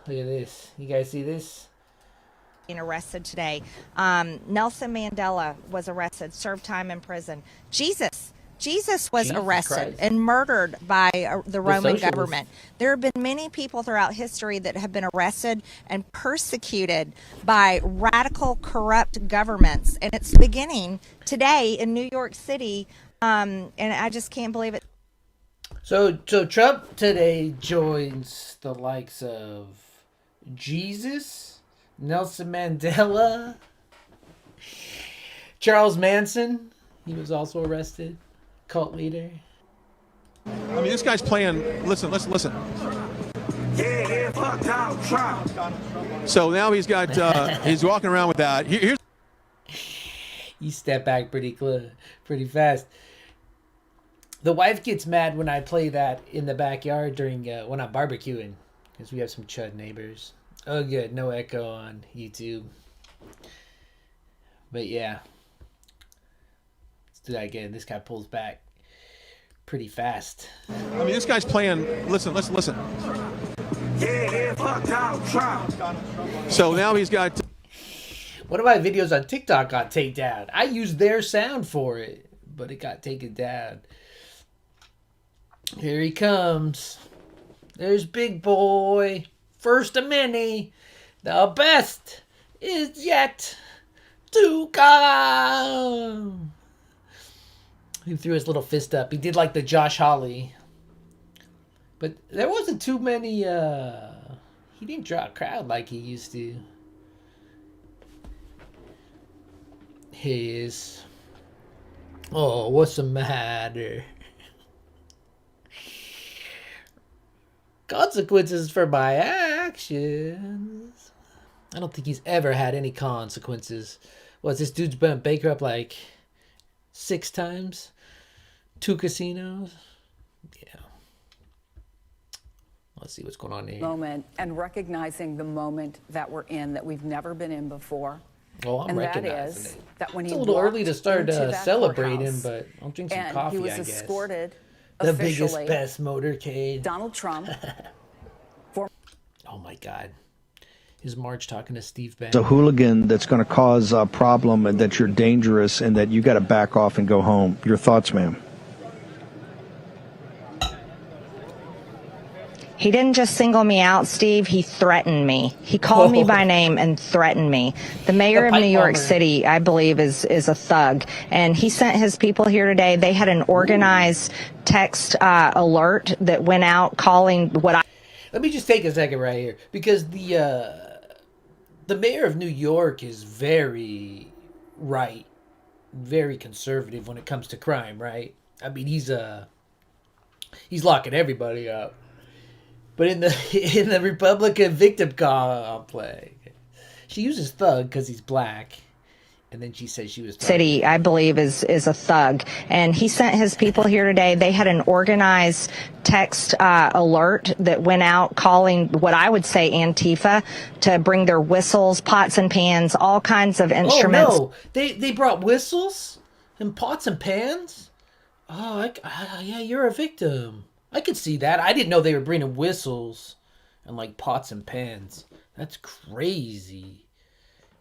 Look at this. You guys see this? Arrested today. Nelson Mandela was arrested, served time in prison. Jesus was Jesus arrested Christ. and murdered by the Roman socialists. government. There have been many people throughout history that have been arrested and persecuted by radical, corrupt governments. And it's beginning today in New York City. And I just can't believe it. So Trump today joins the likes of Jesus, Nelson Mandela, Charles Manson. He was also arrested. Cult leader. I mean, this guy's playing. Listen. Yeah, fuck Donald Trump. So now he's got. He's walking around with that. Here's. You step back pretty fast. The wife gets mad when I play that in the backyard during when I'm barbecuing, because we have some chud neighbors. Oh, good, no echo on YouTube. But yeah, let's do that again. This guy pulls back pretty fast. I mean, this guy's playing. Listen. Yeah, fuck Donald Trump. So now he's got. One of my videos on TikTok got taken down. I used their sound for it, but it got taken down. Here he comes. There's Big Boy. First of many. The best is yet to come. He threw his little fist up. He did like the Josh Hawley. But there wasn't too many, he didn't draw a crowd like he used to. Oh, what's the matter? Consequences for my actions. I don't think he's ever had any consequences. This dude's been bankrupt like 6 times? 2 casinos? Yeah. Let's see what's going on here. Moment and recognizing the moment that we're in that we've never been in before. Oh, I'm and recognizing that is it. that when It's he a little walked early to start into that celebrating, courthouse, but I'll drink some and coffee, he was I guess. escorted The officially, biggest, best motorcade. Donald Trump. Oh my God. His March talking to Steve Bannon. It's a hooligan that's going to cause a problem and that you're dangerous and that you got to back off and go home. Your thoughts, ma'am? He didn't just single me out, Steve. He threatened me. He called me by name and threatened me. The mayor of New York City, I believe, is a thug. And he sent his people here today. They had an organized text alert that went out calling what I... Let me just take a second right here. Because the mayor of New York is very right. Very conservative when it comes to crime, right? I mean, he's locking everybody up. But in the Republican victim complex, she uses thug because he's black, and then she says she was City, I believe, is a thug, and he sent his people here today. They had an organized text alert that went out calling what I would say Antifa to bring their whistles, pots and pans, all kinds of instruments. Oh no, they brought whistles and pots and pans. Oh, yeah, you're a victim. I could see that. I didn't know they were bringing whistles and like pots and pans. That's crazy.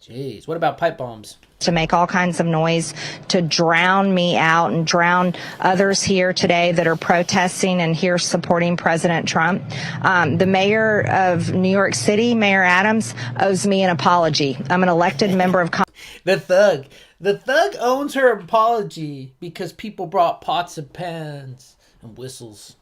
Jeez. What about pipe bombs? To make all kinds of noise, to drown me out and drown others here today that are protesting and here supporting President Trump. The mayor of New York City, Mayor Adams, owes me an apology. I'm an elected member of Congress. The thug owns her apology because people brought pots and pans and whistles.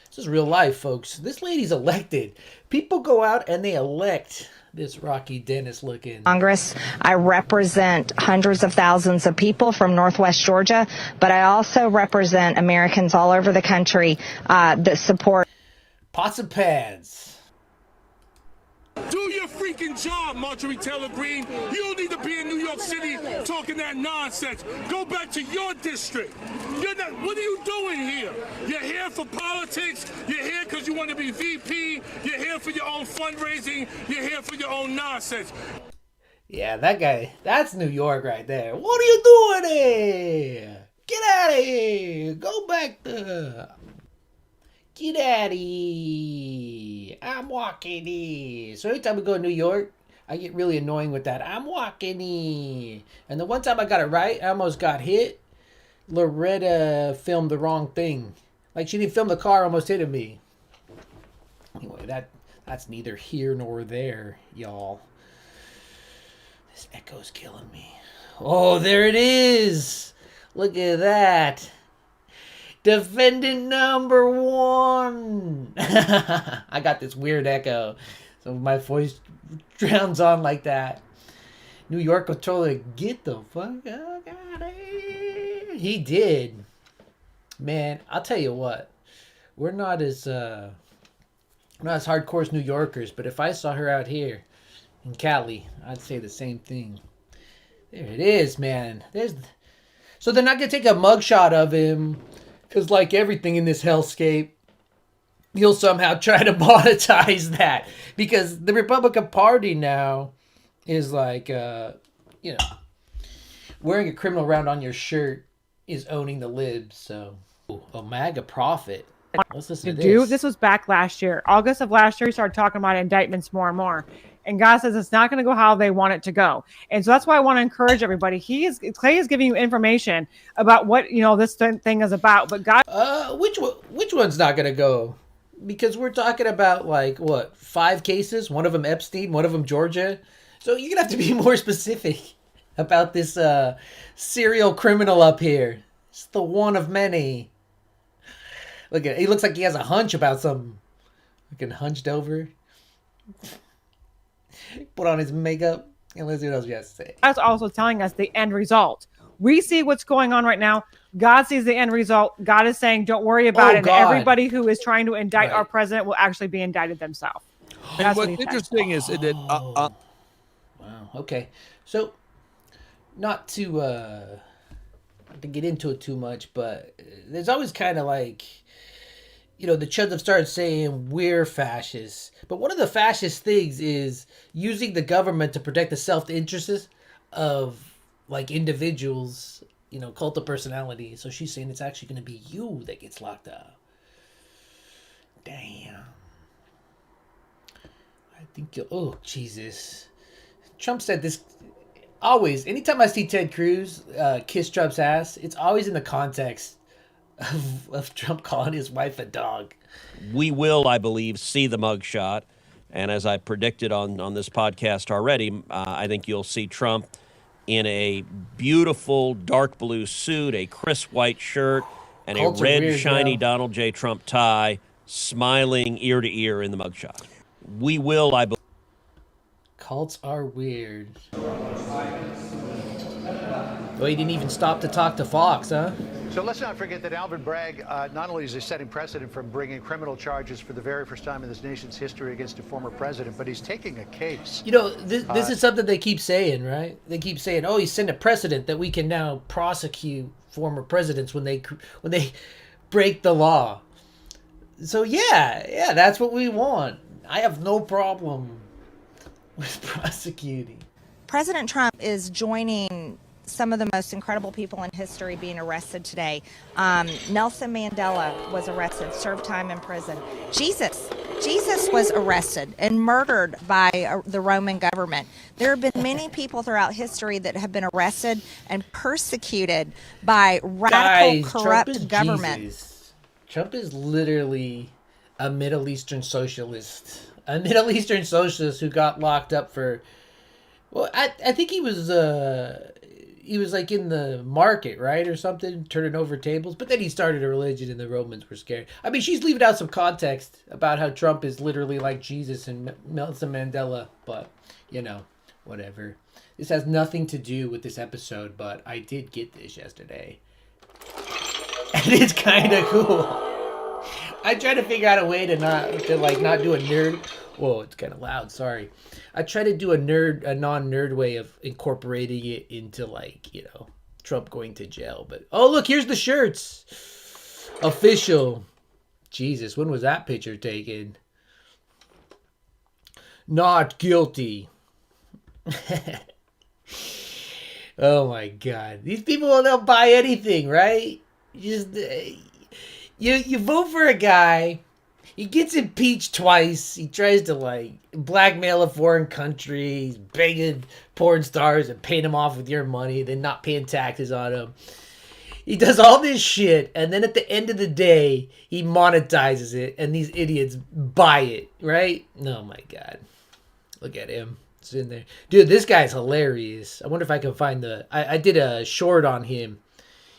This is real life, folks. This lady's elected. People go out and they elect this Rocky Dennis looking Congress. I represent hundreds of thousands of people from Northwest Georgia, but I also represent Americans all over the country that support pots and pans. Do your freaking job, Marjorie Taylor Greene. You don't need to be in New York City talking that nonsense. Go back to your district. What are you doing here? You're here for politics. You're here because you want to be VP. You're here for your own fundraising. You're here for your own nonsense. Yeah, that guy, that's New York right there. What are you doing here? Get out of here. Go back to... Get out of here. I'm walking here. So every time we go to New York, I get really annoying with that. I'm walking here. And the one time I got it right, I almost got hit. Loretta filmed the wrong thing. Like, she didn't film the car, almost hit me. Anyway, that's neither here nor there, y'all. This echo's killing me. Oh, there it is. Look at that. Defendant number 1. I got this weird echo. So my voice drowns on like that. New York controller, get the fuck out of here. He did. Man, I'll tell you what. We're not as hardcore as New Yorkers, but if I saw her out here in Cali, I'd say the same thing. There it is, man. So they're not going to take a mugshot of him, because like everything in this hellscape, he'll somehow try to monetize that. Because the Republican Party now is like, wearing a criminal round on your shirt is owning the libs. So, a MAGA prophet. Let's listen to this. This was back last year. August of last year, he started talking about indictments more and more. And God says it's not going to go how they want it to go. And so that's why I want to encourage everybody. Clay is giving you information about what, this thing is about. But God, which one's not going to go? Because we're talking about 5 cases, one of them Epstein, one of them Georgia. So you're going to have to be more specific about this serial criminal up here. It's the one of many. Look at, he looks like he has a hunch about something. Looking hunched over. Put on his makeup, and let's see what else he has to say. God's also telling us the end result. We see what's going on right now. God sees the end result. God is saying, don't worry about it. And everybody who is trying to indict our president will actually be indicted themselves. And what's interesting is that... Wow. Okay. So, not to get into it too much, but there's always kind of the Chuds have started saying we're fascists. But one of the fascist things is using the government to protect the self-interests of individuals, cult of personality. So she's saying it's actually going to be you that gets locked up. Damn. I think oh, Jesus. Trump said this always. Anytime I see Ted Cruz kiss Trump's ass, it's always in the context of Trump calling his wife a dog. We will, I believe, see the mugshot. And as I predicted on this podcast already, I think you'll see Trump in a beautiful dark blue suit, a crisp white shirt, and a red, shiny Donald J. Trump tie, smiling ear to ear in the mugshot. We will, I believe. Cults are weird. Well, he didn't even stop to talk to Fox, huh? So let's not forget that Alvin Bragg, not only is he setting precedent for bringing criminal charges for the very first time in this nation's history against a former president, but he's taking a case. This is something they keep saying, right? They keep saying, "Oh, he's setting a precedent that we can now prosecute former presidents when they break the law." So yeah, that's what we want. I have no problem with prosecuting. President Trump is joining some of the most incredible people in history being arrested today. Nelson Mandela was arrested, served time in prison. Jesus was arrested and murdered by the Roman government. There have been many people throughout history that have been arrested and persecuted by radical, corrupt government. Jesus. Trump is literally a Middle Eastern socialist. A Middle Eastern socialist who got locked up for... Well, I think he was in the market, right, or something, turning over tables. But then he started a religion, and the Romans were scared. I mean, she's leaving out some context about how Trump is literally like Jesus and Nelson Mandela. But whatever. This has nothing to do with this episode, but I did get this yesterday, and it's kind of cool. I try to figure out a way to not do a nerd. Whoa, it's kind of loud. Sorry. I try to do a non-nerd way of incorporating it into Trump going to jail. But oh, look, here's the shirts. Official. Jesus, when was that picture taken? Not guilty. Oh my God, these people don't buy anything, right? You vote for a guy. He gets impeached twice. He tries to like blackmail a foreign country. He's begging porn stars and paying them off with your money, then not paying taxes on them. He does all this shit, and then at the end of the day, he monetizes it, and these idiots buy it, right? Oh my god. Look at him. It's in there. Dude, this guy's hilarious. I wonder if I can find the... I did a short on him.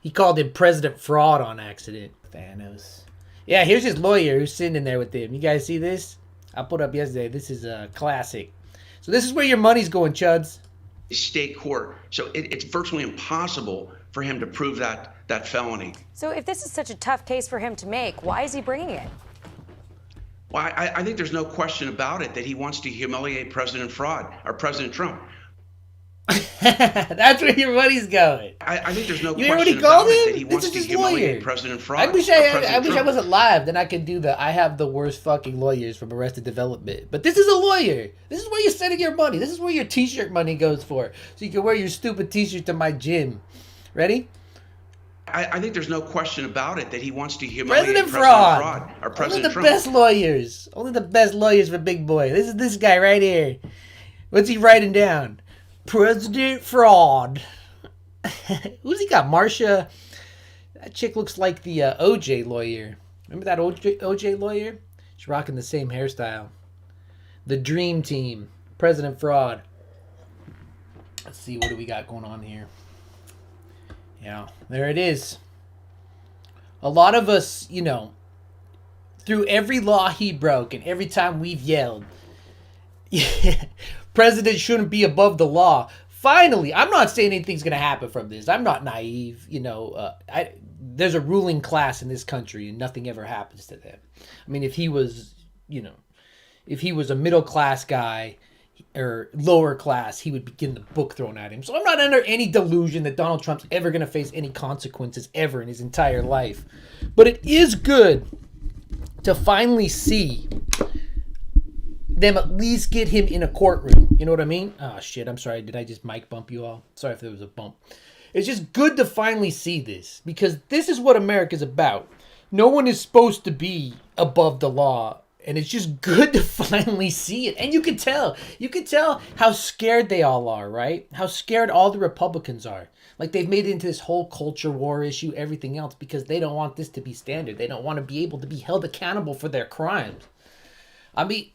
He called him President Fraud on accident. Thanos. Yeah, here's his lawyer who's sitting in there with him. You guys see this? I put up yesterday. This is a classic. So this is where your money's going, Chuds. State court. So it's virtually impossible for him to prove that felony. So if this is such a tough case for him to make, why is he bringing it? Well, I think there's no question about it that he wants to humiliate President Trump. That's where your money's going. I think there's no you hear what question he called about it him? that he wants to humiliate President Fraud. I wish I wasn't live. Then I could do the I have the worst fucking lawyers from Arrested Development. But this is a lawyer. This is where you're sending your money. This is where your t-shirt money goes for. So you can wear your stupid t-shirt to my gym. Ready? I think there's no question about it that he wants to humiliate President Fraud. President Only the Trump. best lawyers. Only the best lawyers for Big Boy. This is this guy right here. What's he writing down? President Fraud. Who's he got? Marsha. That chick looks like the OJ lawyer. Remember that OJ lawyer? She's rocking the same hairstyle. The Dream Team. President Fraud. Let's see, what do we got going on here? Yeah, there it is. A lot of us, you know, through every law he broke and every time we've yelled, president shouldn't be above the law. Finally, I'm not saying anything's going to happen from this. I'm not naive. You know, there's a ruling class in this country and nothing ever happens to them. I mean, if he was, you know, if he was a middle class guy or lower class, he would be getting the book thrown at him. So I'm not under any delusion that Donald Trump's ever going to face any consequences ever in his entire life. But it is good to finally see them at least get him in a courtroom. You know what I mean? Oh, shit. I'm sorry. Did I just mic bump you all? Sorry if there was a bump. It's just good to finally see this because this is what America's about. No one is supposed to be above the law. And it's just good to finally see it. And you can tell how scared they all are, right? How scared all the Republicans are. Like they've made it into this whole culture war issue, everything else, because they don't want this to be standard. They don't want to be able to be held accountable for their crimes. I mean,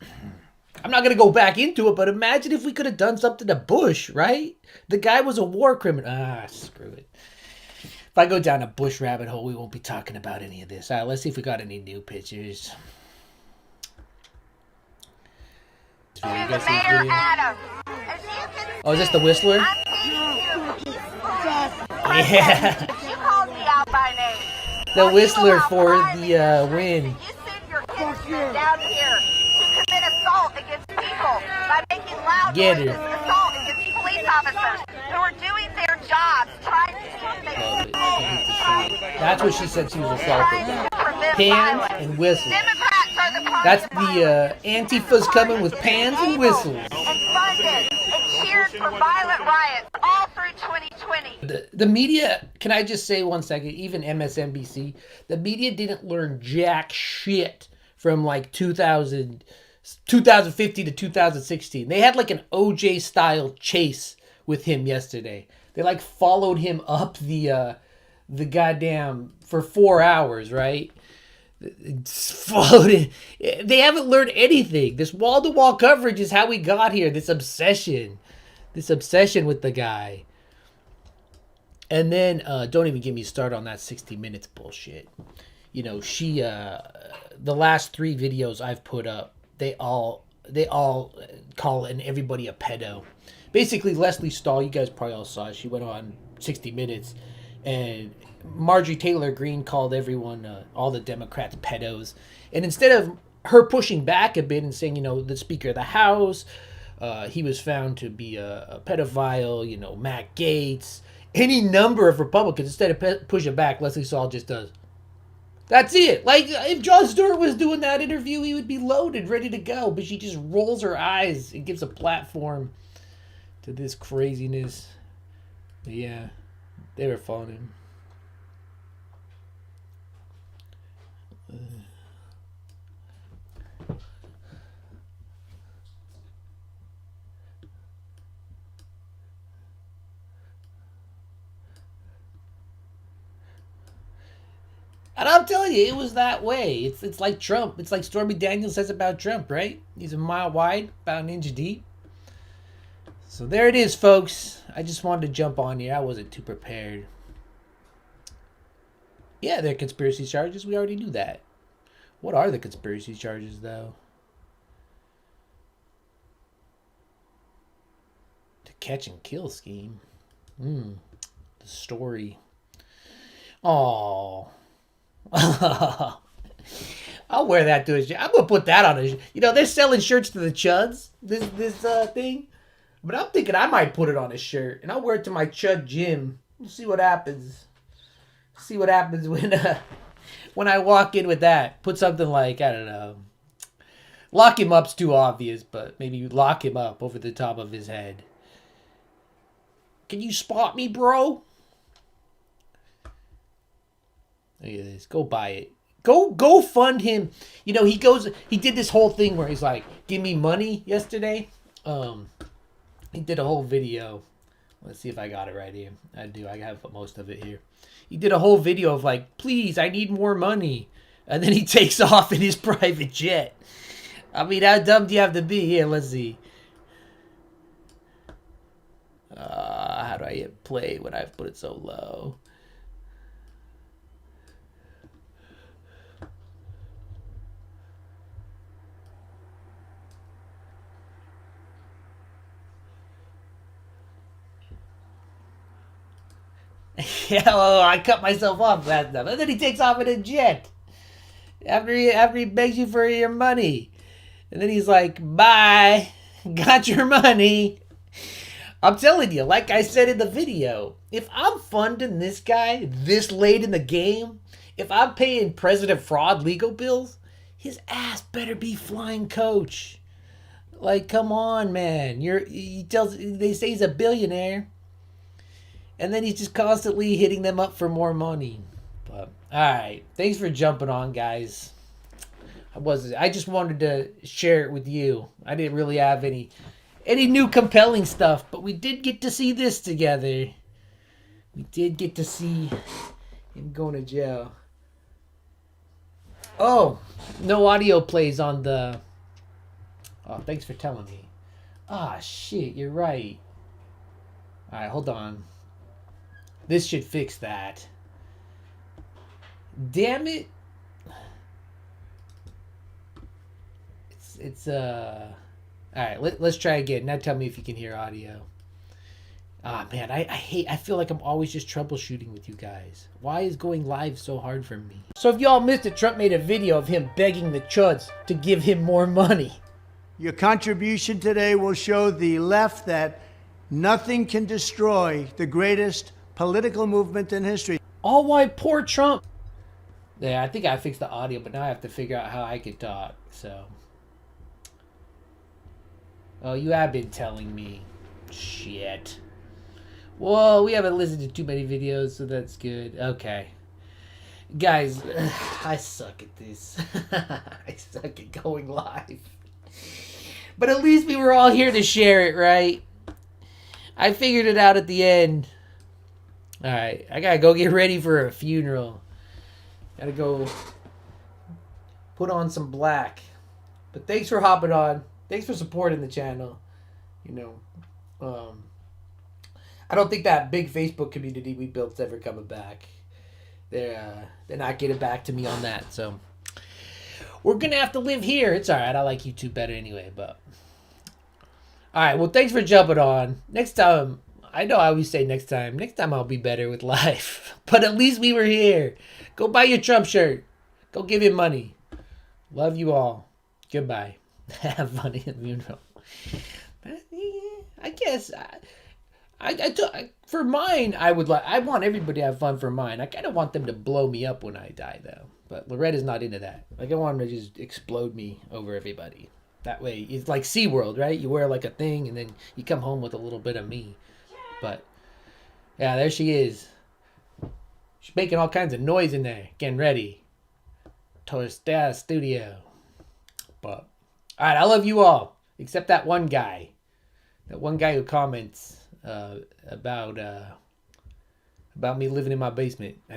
I'm not going to go back into it, but imagine if we could have done something to Bush, right? The guy was a war criminal. Screw it. If I go down a Bush rabbit hole, we won't be talking about any of this. All right, let's see if we got any new pictures. Oh, is this the Whistler? Yeah. You called me out by name. The Whistler for the win. You send your kids down here to commit assault against people by making loud noises, assault against police officers who are doing their jobs, trying to keep things safe. That's what she said she was assaulted. Pans and whistles. Democrats are the party That's the Antifa's coming with pans and whistles. and funded and cheered for violent riots all through 2020. The media, can I just say 1 second, even MSNBC, the media didn't learn jack shit from like 2015 to 2016. They had like an OJ style chase with him yesterday. They like followed him up the goddamn for 4 hours, right? Followed it. They haven't learned anything. This wall-to-wall coverage is how we got here. This obsession with the guy. And then don't even get me started on that 60 Minutes bullshit. You know, she the last 3 videos I've put up, they all call everybody a pedo. Basically, Leslie Stahl, you guys probably all saw it. She went on 60 Minutes and Marjorie Taylor Greene called everyone, all the Democrats, pedos. And instead of her pushing back a bit and saying, you know, the Speaker of the House, he was found to be a pedophile, you know, Matt Gaetz, any number of Republicans, instead of pushing back, Leslie Stahl just does. That's it. Like, if Jon Stewart was doing that interview, he would be loaded, ready to go. But she just rolls her eyes and gives a platform to this craziness. But yeah, they were following him. And I'm telling you, it was that way. It's like Trump. It's like Stormy Daniels says about Trump, right? He's a mile wide, about an inch deep. So there it is, folks. I just wanted to jump on here. I wasn't too prepared. Yeah, they're conspiracy charges. We already knew that. What are the conspiracy charges, though? To catch and kill scheme. The story. Oh. I'll wear that to a shirt. I'm gonna put that on a. You know, they're selling shirts to the chuds. This thing, but I'm thinking I might put it on a shirt and I'll wear it to my chud gym. We'll see what happens. See what happens when I walk in with that. Put something like, I don't know. Lock him up's too obvious, but maybe lock him up over the top of his head. Can you spot me, bro? Look at this. Go buy it. Go fund him. You know, he did this whole thing where he's like, give me money yesterday. He did a whole video. Let's see if I got it right here. I do. I have most of it here. He did a whole video of like, please, I need more money. And then he takes off in his private jet. I mean, how dumb do you have to be? Here, let's see. How do I hit play when I put it so low? Yeah, well, I cut myself off that stuff. And then he takes off in a jet. After he begs you for your money. And then he's like, bye. Got your money. I'm telling you, like I said in the video, if I'm funding this guy this late in the game, if I'm paying President Fraud legal bills, his ass better be flying coach. Like, come on, man. They say he's a billionaire. And then he's just constantly hitting them up for more money. But all right, thanks for jumping on, guys. I just wanted to share it with you. I didn't really have any new compelling stuff, but we did get to see this together. We did get to see him going to jail. Oh, no audio plays on the. Oh, thanks for telling me. Ah, shit, you're right. All right, hold on. This should fix that. Damn it. It's all right, let's try again. Now tell me if you can hear audio. Ah, man, I feel like I'm always just troubleshooting with you guys. Why is going live so hard for me? So if y'all missed it, Trump made a video of him begging the chuds to give him more money. Your contribution today will show the left that nothing can destroy the greatest political movement in history. All why poor Trump. Yeah, I think I fixed the audio, but now I have to figure out how I could talk, so. Oh, you have been telling me. Shit. Well, we haven't listened to too many videos, so that's good. Okay. Guys, I suck at this. I suck at going live. But at least we were all here to share it, right? I figured it out at the end. Alright, I gotta go get ready for a funeral. Gotta go put on some black. But thanks for hopping on. Thanks for supporting the channel. You know, I don't think that big Facebook community we built's ever coming back. They're not getting back to me on that. So we're gonna have to live here. It's all right. I like YouTube better anyway. But all right. Well, thanks for jumping on. Next time, I know I always say next time. Next time I'll be better with life. But at least we were here. Go buy your Trump shirt. Go give him money. Love you all. Goodbye. Have fun in the funeral. I guess for mine, I want everybody to have fun for mine. I kind of want them to blow me up when I die, though. But Loretta's not into that. Like, I want them to just explode me over everybody. That way, it's like SeaWorld, right? You wear like a thing, and then you come home with a little bit of me. But yeah, there she is. She's making all kinds of noise in there, getting ready. Tostada Studio. But all right, I love you all, except that one guy. That one guy who comments about me living in my basement.